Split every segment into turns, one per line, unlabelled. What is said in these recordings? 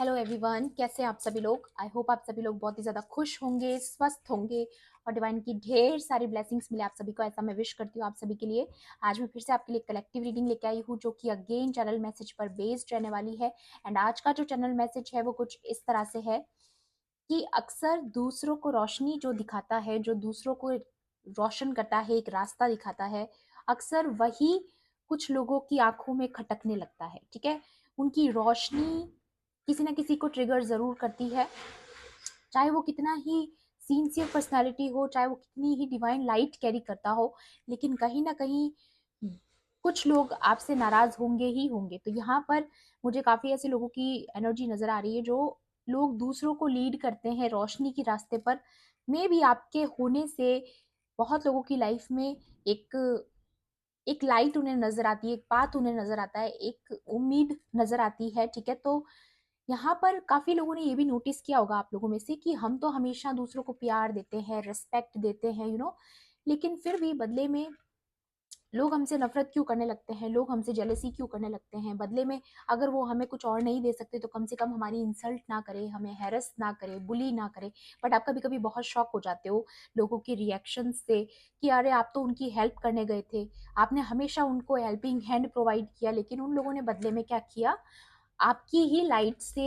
Hello everyone, कैसे हैं आप सभी लोग। आई होप आप सभी लोग बहुत ही ज़्यादा खुश होंगे, स्वस्थ होंगे और डिवाइन की ढेर सारी ब्लेसिंग्स मिले आप सभी को, ऐसा मैं विश करती हूँ आप सभी के लिए। आज मैं फिर से आपके लिए कलेक्टिव रीडिंग लेके आई हूँ जो कि अगेन चैनल मैसेज पर बेस्ड रहने वाली है। एंड आज का जो चैनल मैसेज है वो कुछ इस तरह से है कि अक्सर दूसरों को रोशनी जो दिखाता है, जो दूसरों को रोशन करता है, एक रास्ता दिखाता है, अक्सर वही कुछ लोगों की आंखों में खटकने लगता है। ठीक है, उनकी रोशनी किसी ना किसी को ट्रिगर जरूर करती है, चाहे वो कितना ही सिंसियर पर्सनालिटी हो, चाहे वो कितनी ही डिवाइन लाइट कैरी करता हो, लेकिन कहीं ना कहीं कुछ लोग आपसे नाराज होंगे ही होंगे। तो यहाँ पर मुझे काफी ऐसे लोगों की एनर्जी नजर आ रही है जो लोग दूसरों को लीड करते हैं रोशनी के रास्ते पर। मे भी आपके होने से बहुत लोगों की लाइफ में एक एक लाइट उन्हें नजर आती है, एक पाथ उन्हें नजर आता है, एक उम्मीद नजर आती है। ठीक है, तो यहाँ पर काफी लोगों ने ये भी नोटिस किया होगा आप लोगों में से कि हम तो हमेशा दूसरों को प्यार देते हैं, रिस्पेक्ट देते हैं, लेकिन फिर भी बदले में लोग हमसे नफरत क्यों करने लगते हैं, लोग हमसे जेलसी क्यों करने लगते हैं। बदले में अगर वो हमें कुछ और नहीं दे सकते तो कम से कम हमारी इंसल्ट ना करे, हमें हैरेस ना करे, बुली ना करे। बट आप कभी कभी बहुत शॉक हो जाते हो लोगों के रिएक्शन से कि अरे आप तो उनकी हेल्प करने गए थे, आपने हमेशा उनको हेल्पिंग हैंड प्रोवाइड किया, लेकिन उन लोगों ने बदले में क्या किया, आपकी ही लाइट से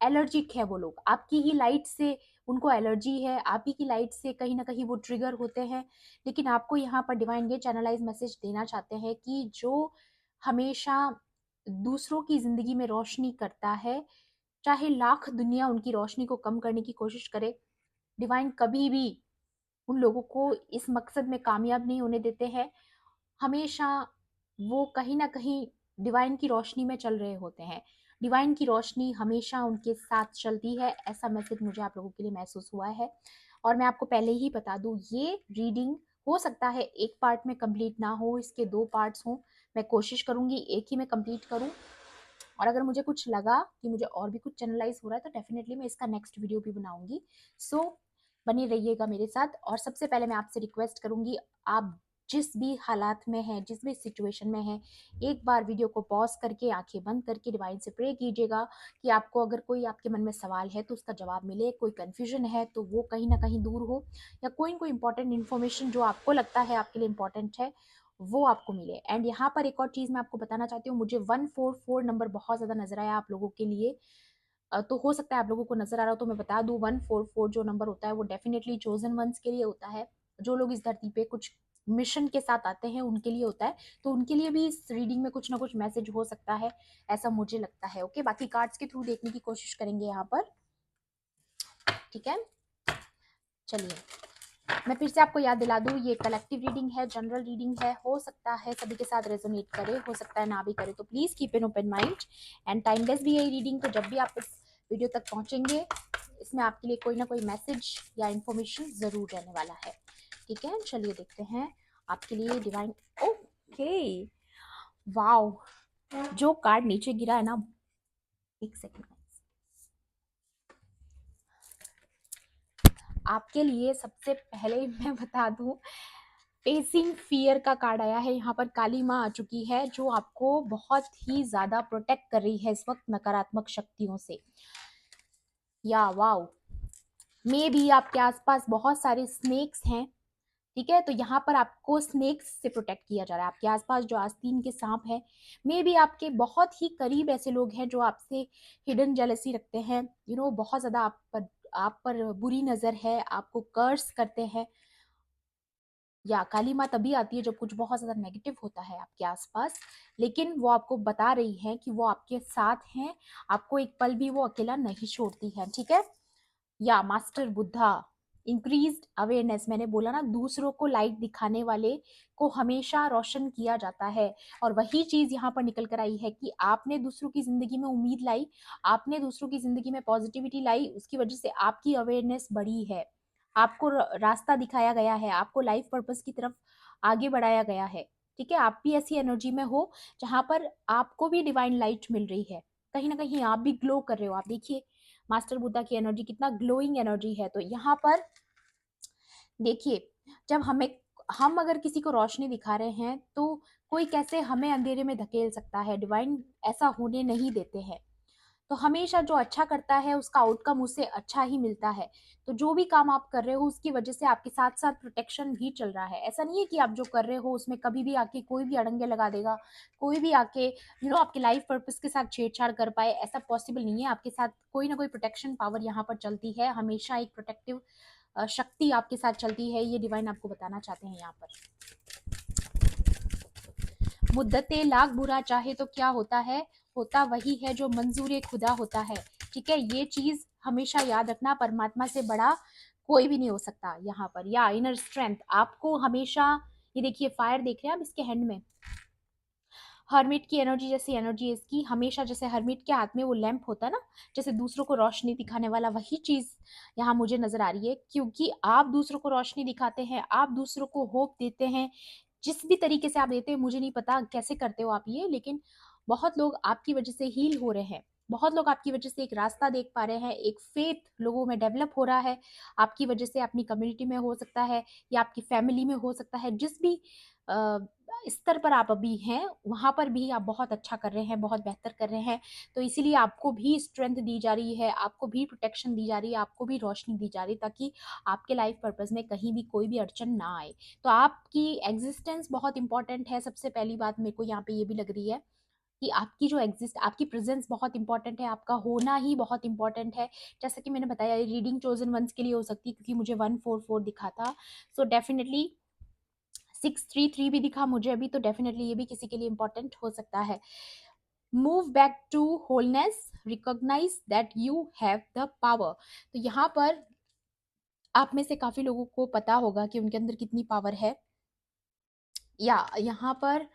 एलर्जिक है वो लोग, आपकी ही लाइट से उनको एलर्जी है, आप ही की लाइट से कहीं ना कहीं वो ट्रिगर होते हैं। लेकिन आपको यहाँ पर डिवाइन ये चैनलाइज मैसेज देना चाहते हैं कि जो हमेशा दूसरों की जिंदगी में रोशनी करता है, चाहे लाख दुनिया उनकी रोशनी को कम करने की कोशिश करे, डिवाइन कभी भी उन लोगों को इस मकसद में कामयाब नहीं होने देते हैं। हमेशा वो कहीं ना कहीं डिवाइन की रोशनी में चल रहे होते हैं, डिवाइन की रोशनी हमेशा उनके साथ चलती है। ऐसा मैसेज मुझे आप लोगों के लिए महसूस हुआ है। और मैं आपको पहले ही बता दूं, ये रीडिंग हो सकता है एक पार्ट में कंप्लीट ना हो, इसके दो पार्ट्स हों। मैं कोशिश करूंगी एक ही में कंप्लीट करूं, और अगर मुझे कुछ लगा कि मुझे और भी कुछ चैनलाइज हो रहा है तो डेफिनेटली मैं इसका नेक्स्ट वीडियो भी बनाऊंगी। सो बने रहिएगा मेरे साथ। और सबसे पहले मैं आपसे रिक्वेस्ट करूंगी, आप जिस भी हालात में हैं, जिस भी सिचुएशन में हैं, एक बार वीडियो को पॉज करके आंखें बंद करके डिवाइन से प्रे कीजिएगा कि आपको अगर कोई आपके मन में सवाल है तो उसका जवाब मिले, कोई कंफ्यूजन है तो वो कहीं ना कहीं दूर हो, या कोई ना कोई इंपॉर्टेंट इन्फॉर्मेशन जो आपको लगता है आपके लिए इंपॉर्टेंट है वो आपको मिले। एंड यहाँ पर एक और चीज मैं आपको बताना चाहती हूँ, मुझे 144 नंबर बहुत ज्यादा नजर आया आप लोगों के लिए। तो हो सकता है आप लोगों को नजर आ रहा हो तो मैं बता दूं, 144 जो नंबर होता है वो डेफिनेटली चोजन वंस के लिए होता है। जो लोग इस धरती पे कुछ मिशन के साथ आते हैं उनके लिए होता है, तो उनके लिए भी इस रीडिंग में कुछ ना कुछ मैसेज हो सकता है, ऐसा मुझे लगता है। ओके, बाकी कार्ड्स के थ्रू देखने की कोशिश करेंगे यहाँ पर। ठीक है, चलिए मैं फिर से आपको याद दिला दूं, ये कलेक्टिव रीडिंग है, जनरल रीडिंग है, हो सकता है सभी के साथ रेजोनेट करे, हो सकता है ना भी करे, तो please keep an open mind. And timeless भी है रीडिंग, तो जब भी आप इस वीडियो तक पहुंचेंगे इसमें आपके लिए कोई ना कोई मैसेज या इंफॉर्मेशन जरूर रहने वाला है। ठीक है, चलिए देखते हैं आपके लिए डिवाइन। ओके, वाओ, जो कार्ड नीचे गिरा है ना, एक सेकेंड, आपके लिए सबसे पहले मैं बता दूं, फेसिंग फियर का कार्ड आया है। यहाँ पर काली माँ आ चुकी है जो आपको बहुत ही ज्यादा प्रोटेक्ट कर रही है इस वक्त नकारात्मक शक्तियों से। या वाओ, मे भी आपके आसपास बहुत सारे स्नेक्स हैं। ठीक है, तो यहाँ पर आपको स्नेक्स से प्रोटेक्ट किया जा रहा है। आपके आसपास जो आस्तीन के सांप हैं, मे भी आपके बहुत ही करीब ऐसे लोग हैं जो आपसे हिडन जेलसी रखते हैं, बहुत ज्यादा आप पर बुरी नजर है, आपको कर्स करते हैं। या काली माँ तभी आती है जब कुछ बहुत ज्यादा नेगेटिव होता है आपके आसपास, लेकिन वो आपको बता रही है कि वो आपके साथ हैं, आपको एक पल भी वो अकेला नहीं छोड़ती है। ठीक है, या मास्टर बुद्धा, इंक्रीज्ड अवेयरनेस, मैंने बोला ना दूसरों को लाइट दिखाने वाले को हमेशा रोशन किया जाता है। और वही चीज यहाँ पर निकल कर आई है कि आपने दूसरों की जिंदगी में उम्मीद लाई, आपने दूसरों की जिंदगी में पॉजिटिविटी लाई, उसकी वजह से आपकी अवेयरनेस बढ़ी है, आपको रास्ता दिखाया गया है, आपको लाइफ पर्पस की तरफ आगे बढ़ाया गया है। ठीक है, आप भी ऐसी एनर्जी में हो जहां पर आपको भी डिवाइन लाइट मिल रही है, कहीं ना कहीं आप भी ग्लो कर रहे हो। आप देखिए मास्टर बुद्धा की एनर्जी कितना ग्लोइंग एनर्जी है। तो यहाँ पर देखिए, जब हम अगर किसी को रोशनी दिखा रहे हैं तो कोई कैसे हमें अंधेरे में धकेल सकता है, डिवाइन ऐसा होने नहीं देते हैं। तो हमेशा जो अच्छा करता है उसका आउटकम उसे अच्छा ही मिलता है। तो जो भी काम आप कर रहे हो उसकी वजह से आपके साथ-साथ प्रोटेक्शन भी चल रहा है। ऐसा नहीं है कि आप जो कर रहे हो उसमें कभी भी आके कोई भी अड़ंगे लगा देगा, कोई भी आके आपके लाइफ पर्पस के साथ छेड़छाड़ कर पाए, ऐसा पॉसिबल नहीं है। आपके साथ कोई ना कोई प्रोटेक्शन पावर यहाँ पर चलती है, हमेशा एक प्रोटेक्टिव शक्ति आपके साथ चलती है, ये डिवाइन आपको बताना चाहते हैं यहाँ पर। मुद्दते लाख बुरा चाहे तो क्या होता है, होता वही है जो मंजूर खुदा होता है। ठीक है, ये चीज हमेशा याद रखना, परमात्मा से बड़ा कोई भी नहीं हो सकता यहाँ पर। या इनर स्ट्रेंथ आपको हमेशा, ये देखिए फायर देख रहे हैं आप इसके हैंड में, हर्मिट की एनर्जी जैसी एनर्जी है इसकी। हमेशा जैसे हर्मिट के हाथ में वो लैंप होता है ना, जैसे दूसरों को रोशनी दिखाने वाला, वही चीज यहाँ मुझे नजर आ रही है। क्योंकि आप दूसरों को रोशनी दिखाते हैं, आप दूसरों को होप देते हैं, जिस भी तरीके से आप देते हैं, मुझे नहीं पता कैसे करते हो आप ये, लेकिन बहुत लोग आपकी वजह से हील हो रहे हैं। बहुत लोग आपकी वजह से एक रास्ता देख पा रहे हैं, एक फेथ लोगों में डेवलप हो रहा है आपकी वजह से। अपनी कम्युनिटी में हो सकता है या आपकी फैमिली में हो सकता है, जिस भी स्तर पर आप अभी हैं वहां पर भी आप बहुत अच्छा कर रहे हैं, बहुत बेहतर कर रहे हैं। तो इसीलिए आपको भी स्ट्रेंथ दी जा रही है, आपको भी प्रोटेक्शन दी जा रही है, आपको भी रोशनी दी जा रही है, ताकि आपके लाइफ पर्पस में कहीं भी कोई भी अड़चन ना आए। तो आपकी एग्जिस्टेंस बहुत इंपॉर्टेंट है। सबसे पहली बात मेरे को यहाँ पे ये भी लग रही है कि आपकी जो आपकी प्रेजेंस बहुत इंपॉर्टेंट है, आपका होना ही बहुत इंपॉर्टेंट है। जैसा कि मैंने बताया, रीडिंग चोजन वंस के लिए हो सकती है, क्योंकि मुझे 144 दिखा था। सो डेफिनेटली 633 भी दिखा मुझे अभी, तो डेफिनेटली ये भी किसी के लिए इंपॉर्टेंट हो सकता है। Move back to wholeness, recognise that you have the power. तो यहाँ पर आप में से काफी लोगों को पता होगा कि उनके अंदर कितनी पावर है। या यहाँ पर,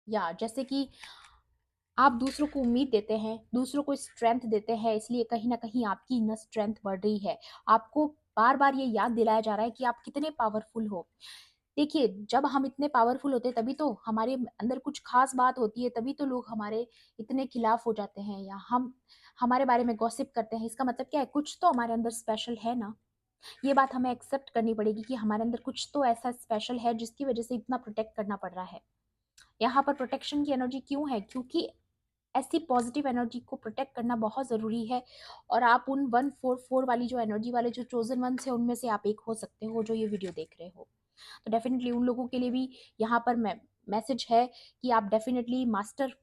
या जैसे कि आप दूसरों को उम्मीद देते हैं, दूसरों को स्ट्रेंथ देते हैं, इसलिए कहीं ना कहीं आपकी इनर स्ट्रेंथ बढ़ रही है। आपको बार बार ये याद दिलाया जा रहा है कि आप कितने पावरफुल हो। देखिए, जब हम इतने पावरफुल होते हैं तभी तो हमारे अंदर कुछ खास बात होती है, तभी तो लोग हमारे इतने खिलाफ हो जाते हैं, या हम हमारे बारे में गॉसिप करते हैं। इसका मतलब क्या है, कुछ तो हमारे अंदर स्पेशल है ना। ये बात हमें एक्सेप्ट करनी पड़ेगी कि हमारे अंदर कुछ तो ऐसा स्पेशल है जिसकी वजह से इतना प्रोटेक्ट करना पड़ रहा है। यहाँ पर प्रोटेक्शन की एनर्जी क्यों है, क्योंकि ऐसी पॉजिटिव एनर्जी को प्रोटेक्ट करना बहुत ज़रूरी है। और आप उन 144 वाली जो एनर्जी वाले जो चोजन वंस है, उनमें से आप एक हो सकते हो जो ये वीडियो देख रहे हो। तो डेफिनेटली उन लोगों के लिए भी यहाँ पर मैसेज है कि आप डेफिनेटली मास्टर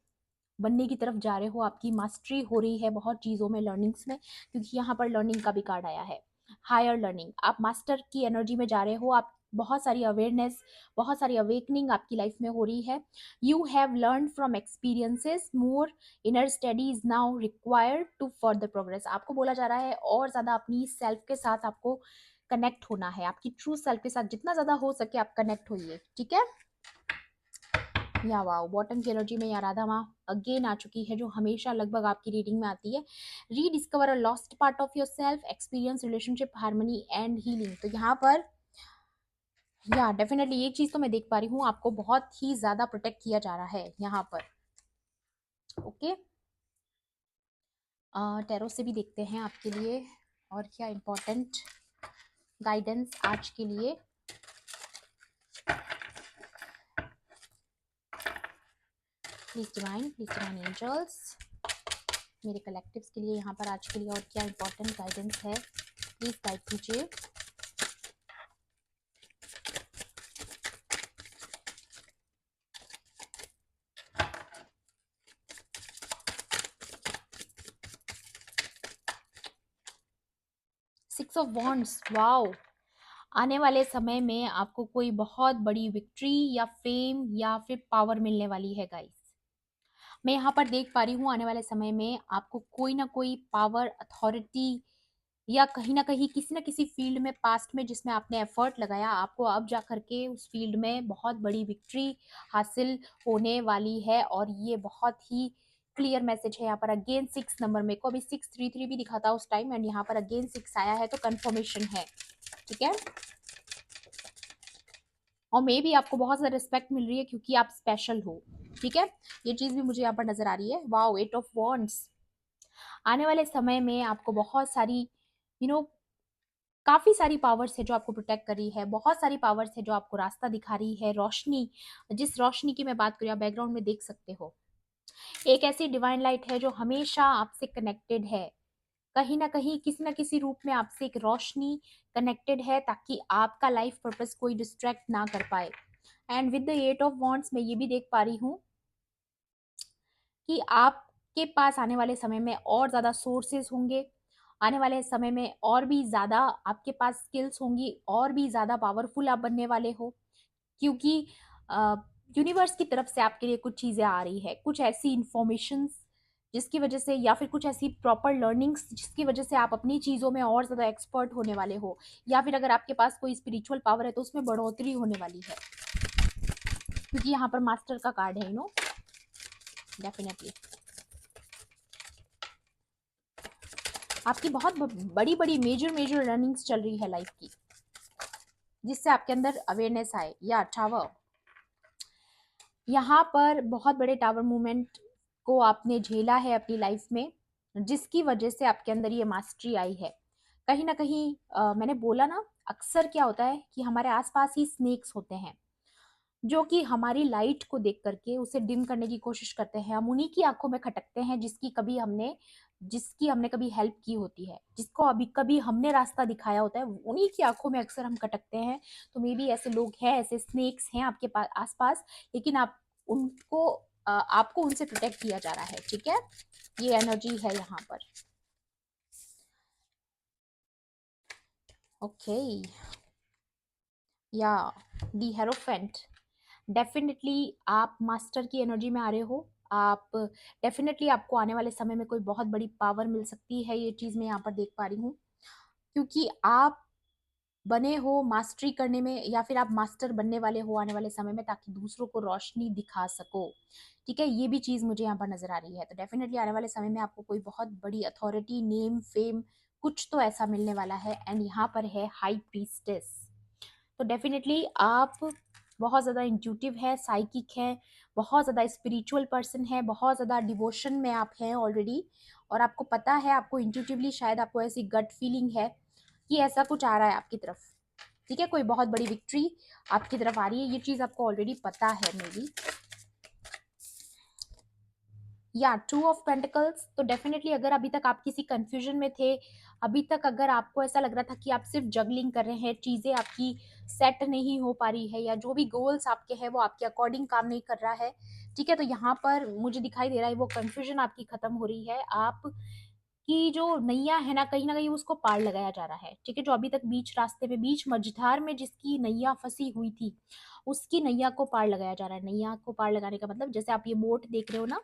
बनने की तरफ जा रहे हो। आपकी मास्टरी हो रही है बहुत चीज़ों में, लर्निंग्स में, क्योंकि यहाँ पर लर्निंग का भी कार्ड आया है, हायर लर्निंग। आप मास्टर की एनर्जी में जा रहे हो। आप बहुत सारी अवेयरनेस, बहुत सारी अवेकनिंग आपकी लाइफ में हो रही है। You have learn from experiences more, inner study is now required to further progress. आपको बोला जा रहा है और ज़्यादा अपनी सेल्फ के साथ आपको कनेक्ट होना है, आपकी ट्रू सेल्फ के साथ जितना ज़्यादा हो सके आप कनेक्ट होइए। ठीक है, या वाओ, बॉटम की एनर्जी में या राधा माँ अगेन आ चुकी है, जो हमेशा लगभग आपकी रीडिंग में आती है। Rediscover a lost part of your self, experience relationship harmony and healing. तो यहाँ पर या डेफिनेटली ये चीज तो मैं देख पा रही हूँ, आपको बहुत ही ज्यादा प्रोटेक्ट किया जा रहा है यहाँ पर। ओके, टैरो से भी देखते हैं आपके लिए और क्या इंपॉर्टेंट गाइडेंस आज के लिए। प्लीज डिवाइन एंजल्स, मेरे कलेक्टिव्स के लिए यहाँ पर आज के लिए और क्या इंपॉर्टेंट गाइडेंस है, प्लीज गाइड कीजिए। 6 ऑफ वॉन्ड्स, वाओ। आने वाले समय में आपको कोई बहुत बड़ी विक्ट्री या फेम या फिर पावर मिलने वाली है गाइस। मैं यहाँ पर देख पा रही हूँ आने वाले समय में आपको कोई ना कोई पावर, अथॉरिटी, या कहीं ना किसी फील्ड में पास्ट में जिसमें आपने एफर्ट लगाया, आपको अब जा करके उस फील्ड में बहुत बड़ी विक्ट्री हासिल होने वाली है। और ये बहुत ही क्लियर मैसेज है यहाँ पर। अगेन 6 नंबर, मेरे को अभी 633 भी दिखा था उस टाइम, एंड यहाँ पर अगेन 6 आया है, तो कंफर्मेशन है। ठीक है, और मे भी आपको बहुत ज्यादा रिस्पेक्ट मिल रही है क्योंकि आप स्पेशल हो। ठीक है, ये चीज भी मुझे यहाँ पर नजर आ रही है। Wow, 8 of wands. आने वाले समय में आपको बहुत सारी यू नो काफी सारी पावर्स है जो आपको प्रोटेक्ट कर रही है, बहुत सारी पावर्स है जो आपको रास्ता दिखा रही है, रोशनी। जिस रोशनी की मैं बात करूँ, आप बैकग्राउंड में देख सकते हो, एक ऐसी डिवाइन लाइट है जो हमेशा आपसे कनेक्टेड है, कहीं ना कहीं किसी ना किसी रूप में आपसे एक रोशनी कनेक्टेड है, ताकि आपका लाइफ पर्पस कोई डिस्ट्रैक्ट ना कर पाए। And with the 8 of wands मैं ये भी देख पा रही हूँ कि आपके पास आने वाले समय में और ज़्यादा सोर्सेज होंगे, आने वाले समय में और भी ज़्यादा आपके पास स्किल्स होंगी, और भी ज़्यादा पावरफुल आप बनने वाले हो, क्योंकि यूनिवर्स की तरफ से आपके लिए कुछ चीज़ें आ रही है, कुछ ऐसी इंफॉर्मेशंस जिसकी वजह से, या फिर कुछ ऐसी प्रॉपर लर्निंग्स जिसकी वजह से आप अपनी चीज़ों में और ज़्यादा एक्सपर्ट होने वाले हो, या फिर अगर आपके पास कोई स्पिरिचुअल पावर है तो उसमें बढ़ोतरी होने वाली है, क्योंकि यहाँ पर मास्टर का कार्ड है, डेफिनेटली आपकी बहुत बड़ी बड़ी मेजर मेजर लर्निंग्स चल रही है लाइफ की, जिससे आपके अंदर अवेयरनेस आए। या टावर, यहाँ पर बहुत बड़े टावर मूवमेंट को आपने झेला है अपनी लाइफ में, जिसकी वजह से आपके अंदर ये मास्टरी आई है। कहीं ना कहीं मैंने बोला ना, अक्सर क्या होता है कि हमारे आसपास ही स्नेक्स होते हैं जो कि हमारी लाइट को देख करके उसे डिम करने की कोशिश करते हैं। हम उन्हीं की आंखों में खटकते हैं जिसकी हमने कभी हेल्प की होती है, जिसको अभी कभी हमने रास्ता दिखाया होता है, उन्हीं की आंखों में अक्सर हम खटकते हैं। तो मे बी ऐसे लोग हैं, ऐसे स्नेक्स हैं आपके पास आसपास, लेकिन उनको आपको उनसे प्रोटेक्ट किया जा रहा है। ठीक है, ये एनर्जी है यहाँ पर। ओके, या दी हेरोफेंट, डेफिनेटली आप मास्टर की एनर्जी में आ रहे हो। आप डेफिनेटली, आपको आने वाले समय में कोई बहुत बड़ी पावर मिल सकती है, ये चीज मैं यहाँ पर देख पा रही हूँ, क्योंकि आप बने हो मास्टरी करने में, या फिर आप मास्टर बनने वाले हो आने वाले समय में, ताकि दूसरों को रोशनी दिखा सको। ठीक है, ये भी चीज मुझे यहाँ पर नजर आ रही है। तो डेफिनेटली आने वाले समय में आपको कोई बहुत बड़ी अथॉरिटी, नेम, फेम, कुछ तो ऐसा मिलने वाला है। एंड यहाँ पर है हाई प्रीस्टेस। तो डेफिनेटली आप बहुत ज़्यादा इंट्यूटिव है, साइकिक है, बहुत ज़्यादा स्पिरिचुअल पर्सन है, बहुत ज़्यादा डिवोशन में आप हैं ऑलरेडी, और आपको पता है, आपको इंट्यूटिवली शायद आपको ऐसी गट फीलिंग है कि ऐसा कुछ आ रहा है आपकी तरफ। ठीक है, कोई बहुत बड़ी विक्ट्री आपकी तरफ आ रही है, ये चीज़ आपको ऑलरेडी पता है मे बी। या 2 ऑफ पेंटिकल्स, तो डेफिनेटली अगर अभी तक आप किसी कंफ्यूजन में थे, अभी तक अगर आपको ऐसा लग रहा था कि आप सिर्फ जगलिंग कर रहे हैं, चीजें आपकी सेट नहीं हो पा रही है, या जो भी गोल्स आपके हैं वो आपके अकॉर्डिंग काम नहीं कर रहा है, ठीक है, तो यहाँ पर मुझे दिखाई दे रहा है वो कंफ्यूजन आपकी खत्म हो रही है। आप की जो नैया है ना कहीं उसको पार लगाया जा रहा है। ठीक है, जो अभी तक बीच रास्ते में, बीच मझधार में जिसकी नैया फंसी हुई थी, उसकी नैया को पार लगाया जा रहा है। नैया को पार लगाने का मतलब, जैसे आप ये बोट देख रहे हो ना,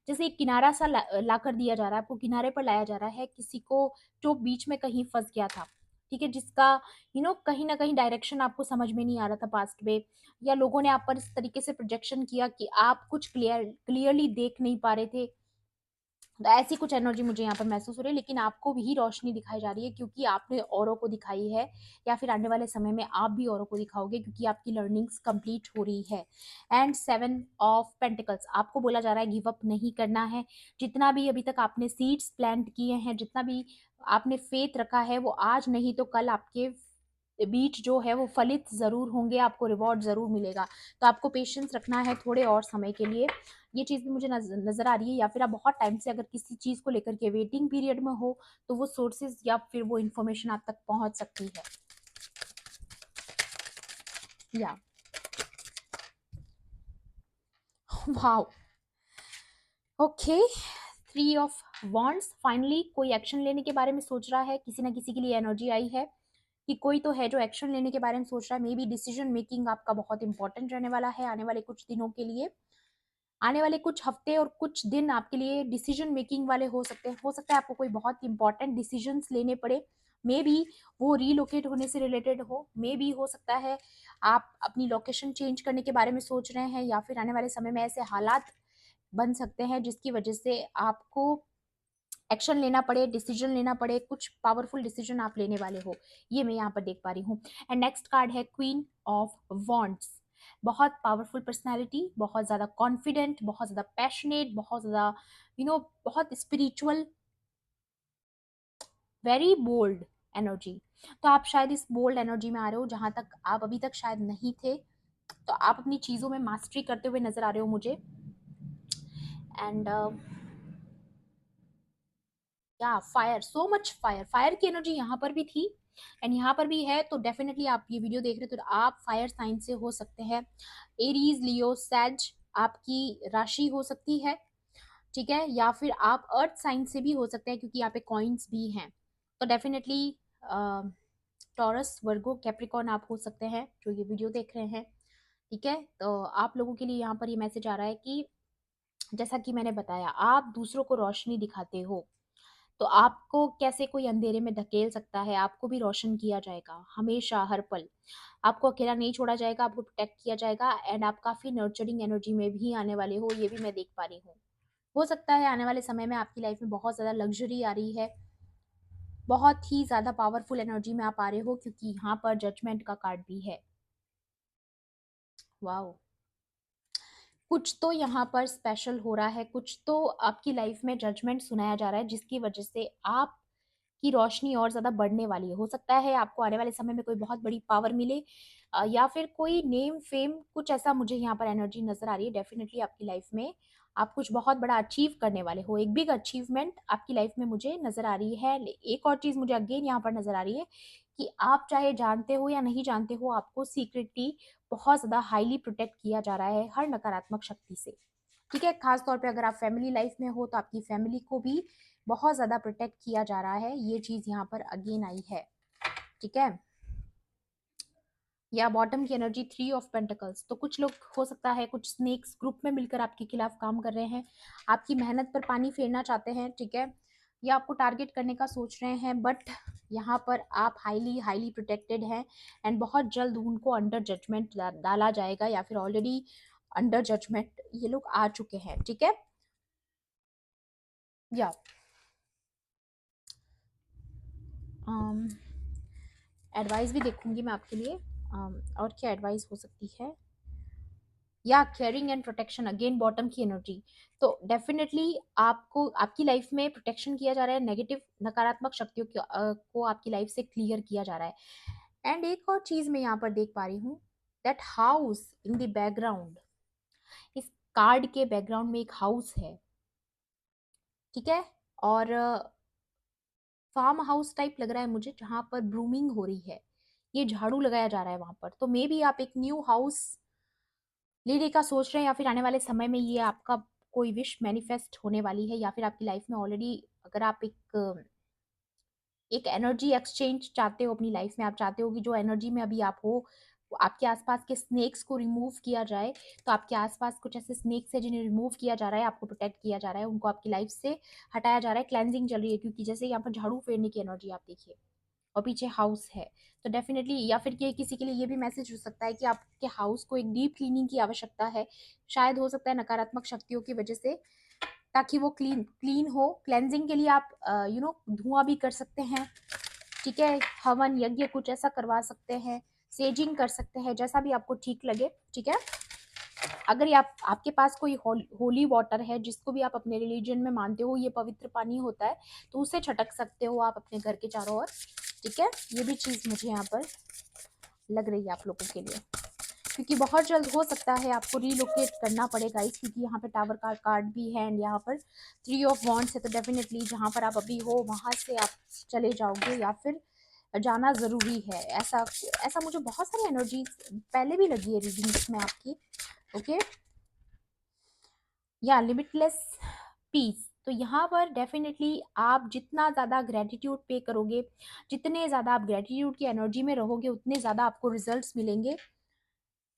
जैसे एक किनारा सा ला कर दिया जा रहा है, आपको किनारे पर लाया जा रहा है किसी को जो बीच में कहीं फंस गया था। ठीक है, जिसका कहीं ना कहीं डायरेक्शन आपको समझ में नहीं आ रहा था पास्ट में, या लोगों ने आप पर इस तरीके से प्रोजेक्शन किया कि आप कुछ क्लियरली देख नहीं पा रहे थे। तो ऐसी कुछ एनर्जी मुझे यहाँ पर महसूस हो रही है, लेकिन आपको भी रोशनी दिखाई जा रही है, क्योंकि आपने औरों को दिखाई है, या फिर आने वाले समय में आप भी औरों को दिखाओगे, क्योंकि आपकी लर्निंग्स कंप्लीट हो रही है। एंड 7 ऑफ पेंटिकल्स, आपको बोला जा रहा है गिव अप नहीं करना है। जितना भी अभी तक आपने सीड्स प्लांट किए हैं, जितना भी आपने फेथ रखा है, वो आज नहीं तो कल आपके बीज जो है वो फलित जरूर होंगे, आपको रिवॉर्ड जरूर मिलेगा। तो आपको पेशेंस रखना है थोड़े और समय के लिए, ये चीज़ भी मुझे नज़र आ रही है। या फिर आप बहुत टाइम से अगर किसी चीज़ को लेकर के वेटिंग पीरियड में हो, तो वो सोर्सेज या फिर वो इन्फॉर्मेशन आप तक पहुंच सकती है। या wow, okay, 3 of wands, finally कोई एक्शन लेने के बारे में सोच रहा है, किसी ना किसी के लिए एनर्जी आई है कि कोई तो है जो एक्शन लेने के बारे में सोच रहा है। मे बी डिसीजन मेकिंग आपका बहुत इंपॉर्टेंट रहने वाला है आने वाले कुछ दिनों के लिए। आने वाले कुछ हफ्ते और कुछ दिन आपके लिए डिसीजन मेकिंग वाले हो सकते हैं। हो सकता है आपको कोई बहुत इंपॉर्टेंट डिसीजंस लेने पड़े, मे बी वो रीलोकेट होने से रिलेटेड हो, मे बी हो सकता है आप अपनी लोकेशन चेंज करने के बारे में सोच रहे हैं, या फिर आने वाले समय में ऐसे हालात बन सकते हैं जिसकी वजह से आपको एक्शन लेना पड़े, डिसीजन लेना पड़े, कुछ पावरफुल डिसीजन आप लेने वाले हो, ये मैं यहाँ पर देख पा रही हूँ। एंड नेक्स्ट कार्ड है क्वीन ऑफ वॉन्ड्स, बहुत पावरफुल पर्सनैलिटी, बहुत ज़्यादा कॉन्फिडेंट, बहुत ज़्यादा पैशनेट, बहुत ज़्यादा बहुत स्पिरिचुअल, वेरी बोल्ड एनर्जी। तो आप शायद इस बोल्ड एनर्जी में आ रहे हो, जहां तक आप अभी तक शायद नहीं थे। तो आप अपनी चीज़ों में मास्टरी करते हुए नजर आ रहे हो मुझे। एंड या fire, so much fire, fire की एनर्जी यहाँ पर भी थी एंड यहाँ पर भी है। तो डेफिनेटली आप ये वीडियो देख रहे हो तो आप फायर साइन से हो सकते हैं। एरीज, लियो, सैज आपकी राशि हो सकती है, ठीक है, या फिर आप अर्थ साइन से भी हो सकते हैं क्योंकि यहाँ पे कॉइन्स भी हैं। तो डेफिनेटली टॉरस, वर्गो, कैप्रिकॉन आप हो सकते हैं जो ये वीडियो देख रहे हैं, ठीक है। तो आप लोगों के लिए यहाँ पर ये मैसेज आ रहा है कि जैसा कि मैंने बताया, आप दूसरों को रोशनी दिखाते हो, तो आपको कैसे कोई अंधेरे में धकेल सकता है, आपको भी रोशन किया जाएगा हमेशा, हर पल। आपको अकेला नहीं छोड़ा जाएगा, आपको प्रोटेक्ट किया जाएगा एंड आप काफ़ी नर्चरिंग एनर्जी में भी आने वाले हो, ये भी मैं देख पा रही हूँ। हो सकता है आने वाले समय में आपकी लाइफ में बहुत ज़्यादा लग्जरी आ रही है, बहुत ही ज़्यादा पावरफुल एनर्जी में आप आ रहे हो क्योंकि यहाँ पर जजमेंट का कार्ड भी है। वाओ, कुछ तो यहाँ पर स्पेशल हो रहा है, कुछ तो आपकी लाइफ में जजमेंट सुनाया जा रहा है जिसकी वजह से आप की रोशनी और ज़्यादा बढ़ने वाली है। हो सकता है आपको आने वाले समय में कोई बहुत बड़ी पावर मिले या फिर कोई नेम फेम, कुछ ऐसा मुझे यहाँ पर एनर्जी नज़र आ रही है। डेफिनेटली आपकी लाइफ में आप कुछ बहुत बड़ा अचीव करने वाले हो, एक बिग अचीवमेंट आपकी लाइफ में मुझे नज़र आ रही है। एक और चीज़ मुझे अगेन यहाँ पर नज़र आ रही है कि आप चाहे जानते हो या नहीं जानते हो, आपको सीक्रेटली बहुत ज़्यादा हाईली प्रोटेक्ट किया जा रहा है हर नकारात्मक शक्ति से, ठीक है। खास तौर पे अगर आप फैमिली लाइफ में हो तो आपकी फैमिली को भी बहुत ज़्यादा प्रोटेक्ट किया जा रहा है, ये चीज़ यहाँ पर अगेन आई है, ठीक है। या बॉटम की एनर्जी, 3 ऑफ पेंटिकल्स। तो कुछ लोग, हो सकता है कुछ स्नेक्स ग्रुप में मिलकर आपके खिलाफ काम कर रहे हैं, आपकी मेहनत पर पानी फेरना चाहते हैं, ठीक है, या आपको टारगेट करने का सोच रहे हैं, बट यहाँ पर आप हाईली हाईली प्रोटेक्टेड हैं एंड बहुत जल्द उनको अंडर जजमेंट डाला जाएगा या फिर ऑलरेडी अंडर जजमेंट ये लोग आ चुके हैं, ठीक है। या एडवाइस भी देखूंगी मैं आपके लिए, और क्या एडवाइस हो सकती है। या caring and protection, again bottom की एनर्जी। तो डेफिनेटली आपको आपकी लाइफ में प्रोटेक्शन किया जा रहा है, नेगेटिव नकारात्मक शक्तियों को आपकी लाइफ से क्लियर किया जा रहा है। एंड एक और चीज मैं यहाँ पर देख पा रही हूँ, that house in the background, इस कार्ड के बैकग्राउंड में एक हाउस है, ठीक है, और फार्म हाउस टाइप लग रहा है मुझे जहां पर ब्रूमिंग हो रही है, ये झाड़ू लगाया जा रहा है वहां पर। तो मे बी आप एक न्यू हाउस लेने का सोच रहे हैं या फिर आने वाले समय में ये आपका कोई विश मैनिफेस्ट होने वाली है, या फिर आपकी लाइफ में ऑलरेडी अगर आप एक एनर्जी एक्सचेंज चाहते हो अपनी लाइफ में, आप चाहते हो कि जो एनर्जी में अभी आप हो वो आपके आसपास के स्नेक्स को रिमूव किया जाए। तो आपके आसपास कुछ ऐसे स्नेक्स है जिन्हें रिमूव किया जा रहा है, आपको प्रोटेक्ट किया जा रहा है, उनको आपकी लाइफ से हटाया जा रहा है, क्लेंजिंग चल रही है, क्योंकि जैसे यहाँ पर झाड़ू फेरने की एनर्जी आप देखिए और पीछे हाउस है। तो डेफिनेटली, या फिर ये किसी के लिए ये भी मैसेज हो सकता है कि आपके हाउस को एक डीप क्लीनिंग की आवश्यकता है, शायद हो सकता है नकारात्मक शक्तियों की वजह से, ताकि वो क्लीन क्लीन हो। क्लेंजिंग के लिए आप धुआं भी कर सकते हैं, ठीक है, हवन यज्ञ कुछ ऐसा करवा सकते हैं, सेजिंग कर सकते हैं, जैसा भी आपको ठीक लगे, ठीक है। अगर ये आपके पास कोई होली वाटर है जिसको भी आप अपने रिलीजन में मानते हो, ये पवित्र पानी होता है, तो उसे छटक सकते हो आप अपने घर के चारों ओर, ठीक है। ये भी चीज़ मुझे यहाँ पर लग रही है आप लोगों के लिए, क्योंकि बहुत जल्द हो सकता है आपको रीलोकेट करना पड़ेगा इस, क्योंकि यहाँ पे टावर का कार्ड भी है एंड यहाँ पर 3 ऑफ वॉन्ड्स है। तो डेफिनेटली जहाँ पर आप अभी हो वहाँ से आप चले जाओगे या फिर जाना ज़रूरी है, ऐसा ऐसा मुझे बहुत सारी एनर्जी पहले भी लगी है रीडिंग्स में आपकी, ओके। या लिमिटलेस पीस, तो यहाँ पर डेफिनेटली आप जितना ज़्यादा ग्रेटिट्यूड पे करोगे, जितने ज़्यादा आप ग्रेटिट्यूड की एनर्जी में रहोगे, उतने ज़्यादा आपको रिजल्ट्स मिलेंगे,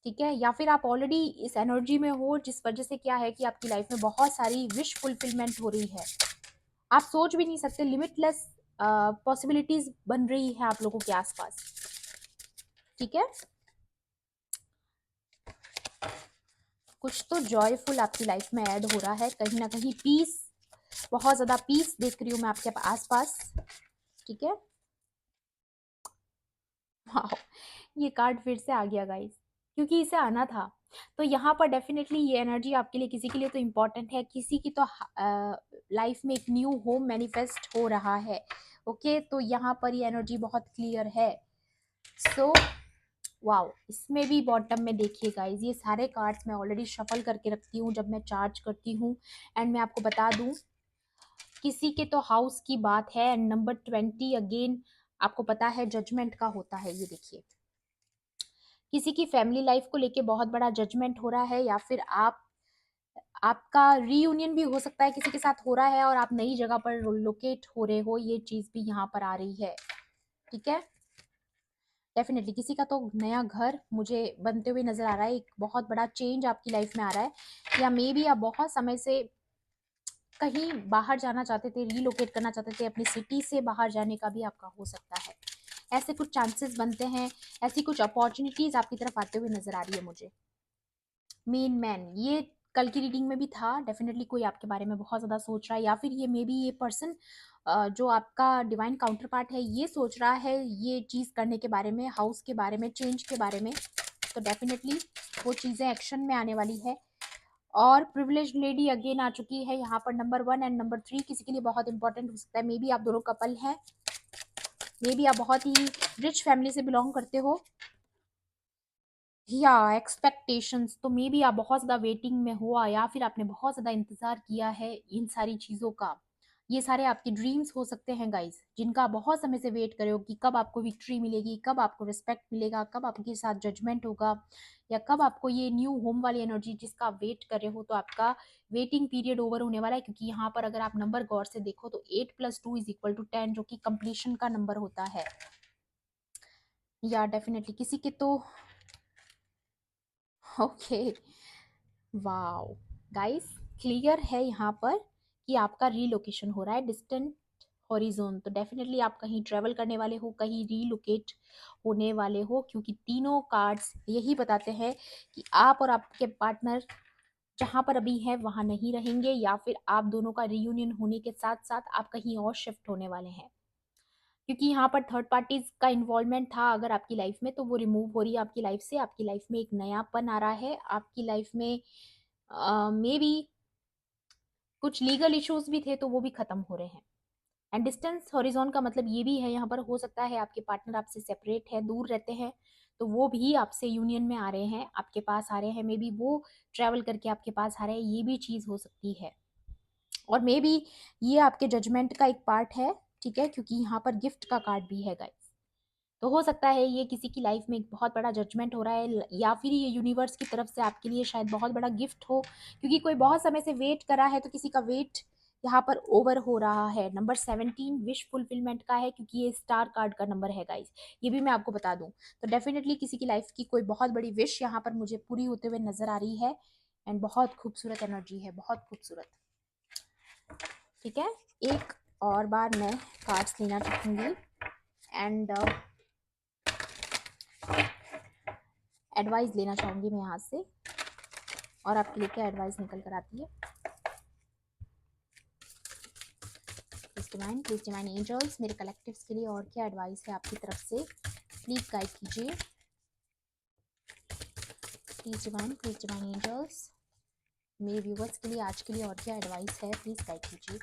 ठीक है। या फिर आप ऑलरेडी इस एनर्जी में हो जिस वजह से क्या है कि आपकी लाइफ में बहुत सारी विश फुलफिलमेंट हो रही है, आप सोच भी नहीं सकते, लिमिटलेस पॉसिबिलिटीज बन रही है आप लोगों के आसपास, ठीक है। कुछ तो जॉयफुल आपकी लाइफ में ऐड हो रहा है, कहीं ना कहीं पीस, बहुत ज्यादा पीस देख रही हूँ मैं आपके आसपास, ठीक है। वाह, ये कार्ड फिर से आ गया गाइस, क्योंकि इसे आना था। तो यहाँ पर डेफिनेटली ये एनर्जी आपके लिए, किसी के लिए तो इम्पोर्टेंट है, किसी की तो लाइफ में एक न्यू होम मैनिफेस्ट हो रहा है, ओके। तो यहाँ पर ये एनर्जी बहुत क्लियर है। So wow! इसमें भी बॉटम में देखिए गाइज़, ये सारे कार्ड्स मैं ऑलरेडी शफल करके रखती हूँ जब मैं चार्ज करती हूँ। एंड मैं आपको बता दूँ, किसी के तो हाउस की बात है एंड नंबर 20 अगेन आपको पता है जजमेंट का होता है। ये देखिए, किसी की फैमिली लाइफ को लेके बहुत बड़ा जजमेंट हो रहा है, या फिर आपका रीयूनियन भी हो सकता है किसी के साथ हो रहा है और आप नई जगह पर लोकेट हो रहे हो, ये चीज़ भी यहाँ पर आ रही है। ठीक है? डेफिनेटली किसी का तो नया घर मुझे बनते हुए नज़र आ रहा है, एक बहुत बड़ा चेंज आपकी लाइफ में आ रहा है, या मे बी आप बहुत समय से कहीं बाहर जाना चाहते थे, रीलोकेट करना चाहते थे, अपनी सिटी से बाहर जाने का भी आपका हो सकता है। ऐसे कुछ चांसेस बनते हैं, ऐसी कुछ अपॉर्चुनिटीज़ आपकी तरफ आते हुए नज़र आ रही है मुझे। मेन मैन, ये कल की रीडिंग में भी था। डेफिनेटली कोई आपके बारे में बहुत ज़्यादा सोच रहा है, या फिर ये मे बी ये पर्सन जो आपका डिवाइन काउंटर पार्ट है ये सोच रहा है ये चीज़ करने के बारे में, हाउस के बारे में, चेंज के बारे में। तो डेफिनेटली वो चीज़ें एक्शन में आने वाली है। और प्रिविलेज लेडी अगेन आ चुकी है यहाँ पर। नंबर 1 एंड नंबर 3 किसी के लिए बहुत इंपॉर्टेंट हो सकता है। मे बी आप दोनों कपल हैं, मे बी आप बहुत ही रिच फैमिली से बिलोंग करते हो, या एक्सपेक्टेशंस, तो मे बी आप बहुत ज़्यादा वेटिंग में हो, या फिर आपने बहुत ज़्यादा इंतज़ार किया है इन सारी चीज़ों का। ये सारे आपके ड्रीम्स हो सकते हैं गाइस, जिनका आप बहुत समय से वेट कर रहे हो कि कब आपको विक्ट्री मिलेगी, कब आपको रिस्पेक्ट मिलेगा, कब आपके साथ जजमेंट होगा, या कब आपको ये न्यू होम वाली एनर्जी जिसका आप वेट कर रहे हो। तो आपका वेटिंग पीरियड ओवर होने वाला है, क्योंकि यहाँ पर अगर आप नंबर गौर से देखो तो 8+2 = 10, जो कि कंप्लीशन का नंबर होता है। या डेफिनेटली किसी के तो ओके, वाओ गाइस, क्लियर है यहाँ पर कि आपका रीलोकेशन हो रहा है, डिस्टेंट हॉरिजॉन। तो डेफिनेटली आप कहीं ट्रेवल करने वाले हो, कहीं रीलोकेट होने वाले हो, क्योंकि तीनों कार्ड्स यही बताते हैं कि आप और आपके पार्टनर जहाँ पर अभी है वहाँ नहीं रहेंगे, या फिर आप दोनों का रीयूनियन होने के साथ साथ आप कहीं और शिफ्ट होने वाले हैं। क्योंकि यहाँ पर थर्ड पार्टीज का इन्वॉल्वमेंट था अगर आपकी लाइफ में, तो वो रिमूव हो रही है आपकी लाइफ से। आपकी लाइफ में एक नयापन आ रहा है, आपकी लाइफ में मे बी कुछ लीगल इश्यूज भी थे तो वो भी खत्म हो रहे हैं। एंड डिस्टेंस हॉरिजॉन का मतलब ये भी है यहाँ पर, हो सकता है आपके पार्टनर आपसे सेपरेट है, दूर रहते हैं, तो वो भी आपसे यूनियन में आ रहे हैं, आपके पास आ रहे हैं। मे बी वो ट्रैवल करके आपके पास आ रहे हैं, ये भी चीज़ हो सकती है। और मे बी ये आपके जजमेंट का एक पार्ट है। ठीक है, क्योंकि यहाँ पर गिफ्ट का कार्ड भी है गाइस। तो हो सकता है ये किसी की लाइफ में एक बहुत बड़ा जजमेंट हो रहा है, या फिर ये यूनिवर्स की तरफ से आपके लिए शायद बहुत बड़ा गिफ्ट हो, क्योंकि कोई बहुत समय से वेट कर रहा है, तो किसी का वेट यहाँ पर ओवर हो रहा है। नंबर 17 विश फुलफिलमेंट का है, क्योंकि ये स्टार कार्ड का नंबर है गाइस, ये भी मैं आपको बता दूं। तो डेफिनेटली किसी की लाइफ की कोई बहुत बड़ी विश यहाँ पर मुझे पूरी होते हुए नजर आ रही है। एंड बहुत खूबसूरत एनर्जी है, बहुत खूबसूरत। ठीक है, एक और बार मैं कार्ड्स लेना चाहूंगी एंड एडवाइस लेना चाहूंगी मैं यहाँ से, और आपके लिए क्या एडवाइस निकल कर आती है। प्लीज डिवाइन एंजल्स, मेरे कलेक्टिव्स के लिए और क्या एडवाइस है आपकी तरफ से, प्लीज गाइड कीजिए। प्लीज डिवाइन एंजल्स, मेरे व्यूवर्स के लिए आज के लिए और क्या एडवाइस है, प्लीज गाइड कीजिए।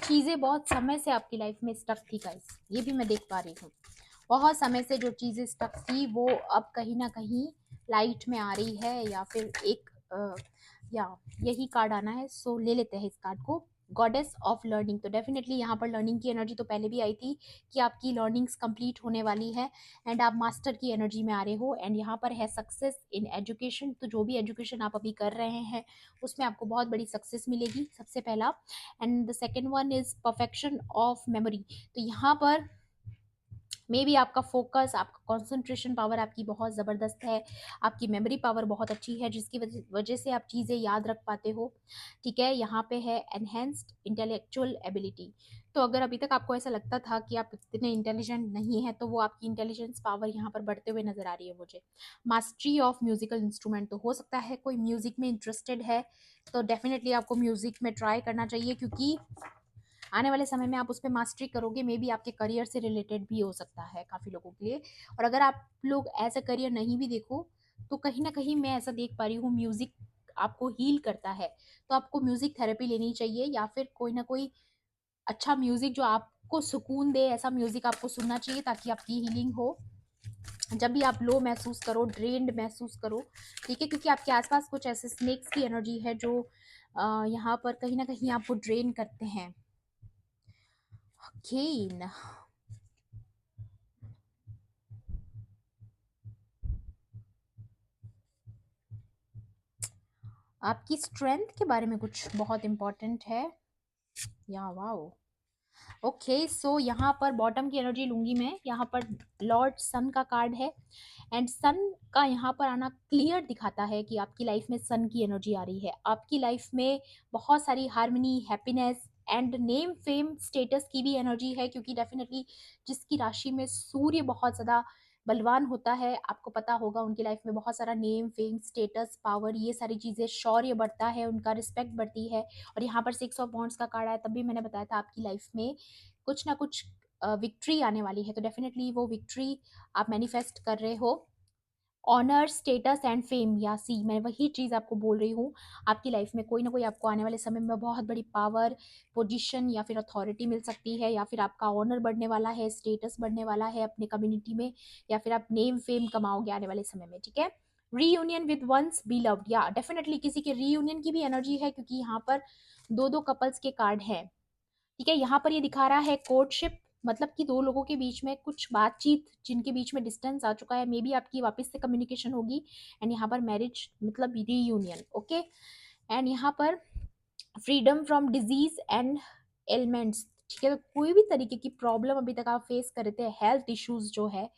चीज़ें बहुत समय से आपकी लाइफ में स्टक थी गाइस, ये भी मैं देख पा रही हूँ। बहुत समय से जो चीज़ें स्टक थी वो अब कहीं ना कहीं लाइट में आ रही है, या फिर एक या यही कार्ड आना है, सो ले लेते हैं इस कार्ड को। गॉडेस ऑफ लर्निंग, तो डेफिनेटली यहाँ पर लर्निंग की एनर्जी तो पहले भी आई थी कि आपकी लर्निंग्स कंप्लीट होने वाली है, एंड आप मास्टर की एनर्जी में आ रहे हो। एंड यहाँ पर है सक्सेस इन एजुकेशन, तो जो भी एजुकेशन आप अभी कर रहे हैं उसमें आपको बहुत बड़ी सक्सेस मिलेगी, सबसे पहला। And the second one is perfection of memory, तो यहाँ पर मे बी आपका फोकस, आपका कंसंट्रेशन पावर आपकी बहुत ज़बरदस्त है, आपकी मेमोरी पावर बहुत अच्छी है, जिसकी वजह से आप चीज़ें याद रख पाते हो। ठीक है, यहाँ पे है एनहेंस्ड इंटेलेक्चुअल एबिलिटी, तो अगर अभी तक आपको ऐसा लगता था कि आप इतने इंटेलिजेंट नहीं है, तो वो आपकी इंटेलिजेंस पावर यहाँ पर बढ़ते हुए नजर आ रही है मुझे। मास्टरी ऑफ म्यूजिकल इंस्ट्रूमेंट, तो हो सकता है कोई म्यूजिक में इंटरेस्टेड है, तो डेफिनेटली आपको म्यूजिक में ट्राई करना चाहिए, क्योंकि आने वाले समय में आप उस पर मास्टरी करोगे, मे बी आपके करियर से रिलेटेड भी हो सकता है काफ़ी लोगों के लिए। और अगर आप लोग एज अ करियर नहीं भी देखो, तो कहीं ना कहीं मैं ऐसा देख पा रही हूँ म्यूज़िक आपको हील करता है, तो आपको म्यूजिक थेरेपी लेनी चाहिए, या फिर कोई ना कोई अच्छा म्यूजिक जो आपको सुकून दे, ऐसा म्यूजिक आपको सुनना चाहिए ताकि आपकी हीलिंग हो। जब भी आप लो महसूस करो, ड्रेन्ड महसूस करो, ठीक है, क्योंकि आपके आसपास कुछ ऐसे स्नेक्स की एनर्जी है जो यहाँ पर कहीं ना कहीं आपको ड्रेन करते हैं। ओके, आपकी स्ट्रेंथ के बारे में कुछ बहुत इंपॉर्टेंट है। या वाओ, ओके, सो यहाँ पर बॉटम की एनर्जी लूंगी मैं। यहाँ पर लॉर्ड सन का कार्ड है, एंड सन का यहाँ पर आना क्लियर दिखाता है कि आपकी लाइफ में सन की एनर्जी आ रही है। आपकी लाइफ में बहुत सारी harmony, happiness and name fame status की भी एनर्जी है, क्योंकि डेफिनेटली जिसकी राशि में सूर्य बहुत ज़्यादा बलवान होता है, आपको पता होगा उनकी लाइफ में बहुत सारा नेम फेम स्टेटस पावर, ये सारी चीज़ें, शौर्य बढ़ता है, उनका रिस्पेक्ट बढ़ती है। और यहाँ पर 6 ऑफ वॉन्ड्स का कार्ड आया, तब भी मैंने बताया था आपकी लाइफ में कुछ ना कुछ विक्ट्री आने वाली है, तो डेफिनेटली वो विक्ट्री आप मैनिफेस्ट कर रहे हो। ऑनर, स्टेटस एंड फेम, या सी, मैं वही चीज़ आपको बोल रही हूँ। आपकी लाइफ में कोई ना कोई आपको आने वाले समय में बहुत बड़ी पावर, पोजीशन या फिर अथॉरिटी मिल सकती है, या फिर आपका ऑनर बढ़ने वाला है, स्टेटस बढ़ने वाला है अपने कम्युनिटी में, या फिर आप नेम फेम कमाओगे आने वाले समय में, ठीक है। रीयूनियन विद वंस बिलव्ड, या डेफिनेटली किसी के रीयूनियन की भी एनर्जी है, क्योंकि यहाँ पर दो दो कपल्स के कार्ड हैं, ठीक है। यहाँ पर ये दिखा रहा है कोर्टशिप, मतलब कि दो लोगों के बीच में कुछ बातचीत, जिनके बीच में डिस्टेंस आ चुका है, मे बी आपकी वापस से कम्युनिकेशन होगी। एंड यहाँ पर मैरिज मतलब रीयूनियन, ओके। एंड यहाँ पर freedom from disease and elements, ठीक है। तो कोई भी तरीके की प्रॉब्लम अभी तक आप फेस कर रहे थे, हेल्थ इश्यूज जो है,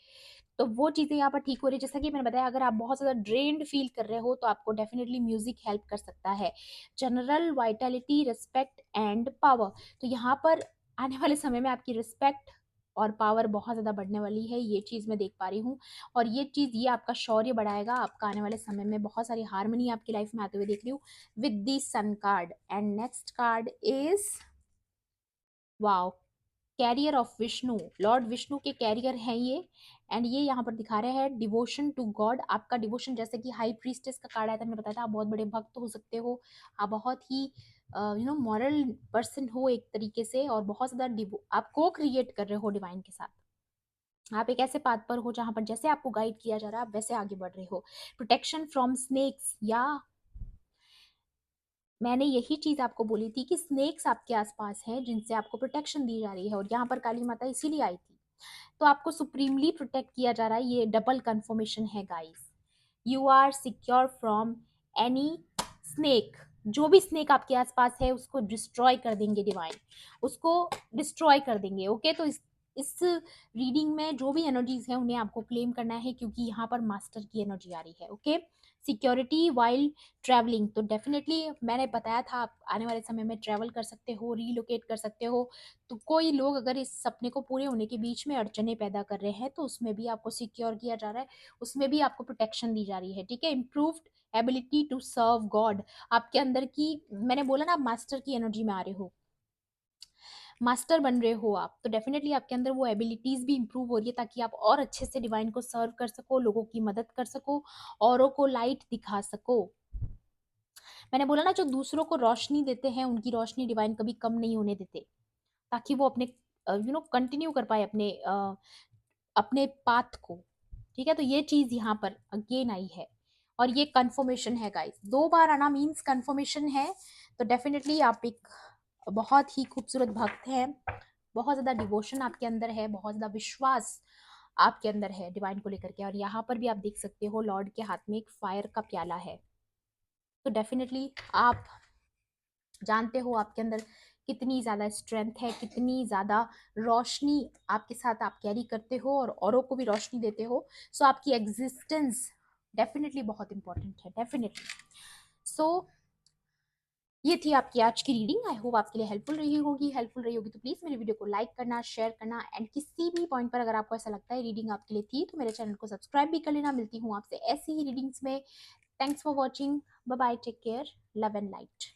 तो वो चीज़ें यहाँ पर ठीक हो रही है। जैसा कि मैंने बताया, अगर आप बहुत ज़्यादा ड्रेन्ड फील कर रहे हो तो आपको डेफिनेटली म्यूजिक हेल्प कर सकता है। General Vitality, respect and power, तो यहाँ पर आने वाले समय में आपकी रिस्पेक्ट और पावर बहुत ज़्यादा बढ़ने वाली है, ये चीज़ मैं देख पा रही हूँ। और ये चीज़, ये आपका शौर्य बढ़ाएगा, आपका आने वाले समय में बहुत सारी हारमोनी आपकी लाइफ में आते हुए देख रही हूँ with the sun card. And next card is wow, carrier of Vishnu, lord Vishnu के कैरियर हैं ये। एंड ये यहाँ पर दिखा रहे हैं डिवोशन टू गॉड, आपका डिवोशन, जैसे कि हाई प्रीस्टेस का कार्ड आया था, मैंने बताया था आप बहुत बड़े भक्त हो सकते हो, आप बहुत ही मॉरल पर्सन हो एक तरीके से, और बहुत ज़्यादा आप को क्रिएट कर रहे हो डिवाइन के साथ। आप एक ऐसे पाथ पर हो जहाँ पर जैसे आपको गाइड किया जा रहा है आप वैसे आगे बढ़ रहे हो। प्रोटेक्शन फ्रॉम स्नेक्स, या मैंने यही चीज आपको बोली थी कि स्नेक्स आपके आसपास हैं जिनसे आपको प्रोटेक्शन दी जा रही है, और यहाँ पर काली माता इसीलिए आई थी, तो आपको सुप्रीमली प्रोटेक्ट किया जा रहा है। ये डबल कंफर्मेशन है guys. You are secure from any snake, जो भी स्नेक आपके आसपास है उसको डिस्ट्रॉय कर देंगे डिवाइन, उसको डिस्ट्रॉय कर देंगे, ओके। तो इस रीडिंग में जो भी एनर्जीज है उन्हें आपको क्लेम करना है, क्योंकि यहाँ पर मास्टर की एनर्जी आ रही है, ओके। सिक्योरिटी वाइल ट्रैवलिंग, तो डेफिनेटली मैंने बताया था आप आने वाले समय में ट्रैवल कर सकते हो, रीलोकेट कर सकते हो। तो कोई लोग अगर इस सपने को पूरे होने के बीच में अड़चने पैदा कर रहे हैं तो उसमें भी आपको सिक्योर किया जा रहा है, उसमें भी आपको प्रोटेक्शन दी जा रही है, ठीक है। Improved ability to serve god, आपके अंदर की, मैंने बोला ना आप मास्टर की एनर्जी में आ रहे हो, मास्टर बन रहे हो आप, तो डेफिनेटली आपके अंदर वो एबिलिटीज भी इंप्रूव हो रही है, ताकि आप और अच्छे से डिवाइन को सर्व कर सको, लोगों की मदद कर सको, औरों को लाइट दिखा सको। मैंने बोला ना, जो दूसरों को रोशनी देते हैं उनकी रोशनी डिवाइन कभी कम नहीं होने देते, ताकि वो अपने कंटिन्यू कर पाए अपने अपने पाथ को, ठीक है। तो ये चीज यहाँ पर अगेन आई है, और ये कंफर्मेशन है गाइस, 2 बार आना मीन्स कंफर्मेशन है। तो डेफिनेटली आप एक बहुत ही खूबसूरत भक्त हैं, बहुत ज्यादा डिवोशन आपके अंदर है, बहुत ज्यादा विश्वास आपके अंदर है डिवाइन को लेकर के। और यहाँ पर भी आप देख सकते हो लॉर्ड के हाथ में एक फायर का प्याला है, तो डेफिनेटली आप जानते हो आपके अंदर कितनी ज़्यादा स्ट्रेंथ है, कितनी ज़्यादा रोशनी आपके साथ आप कैरी करते हो और औरों को भी रोशनी देते हो। सो आपकी एग्जिस्टेंस डेफिनेटली बहुत इंपॉर्टेंट है, डेफिनेटली। सो ये थी आपकी आज की रीडिंग, आई होप आपके लिए हेल्पफुल रही होगी तो प्लीज़ मेरे वीडियो को लाइक करना, शेयर करना, एंड किसी भी पॉइंट पर अगर आपको ऐसा लगता है रीडिंग आपके लिए थी तो मेरे चैनल को सब्सक्राइब भी कर लेना। मिलती हूँ आपसे ऐसी ही रीडिंग्स में। Thanks for watching, bye bye, take care, love and light.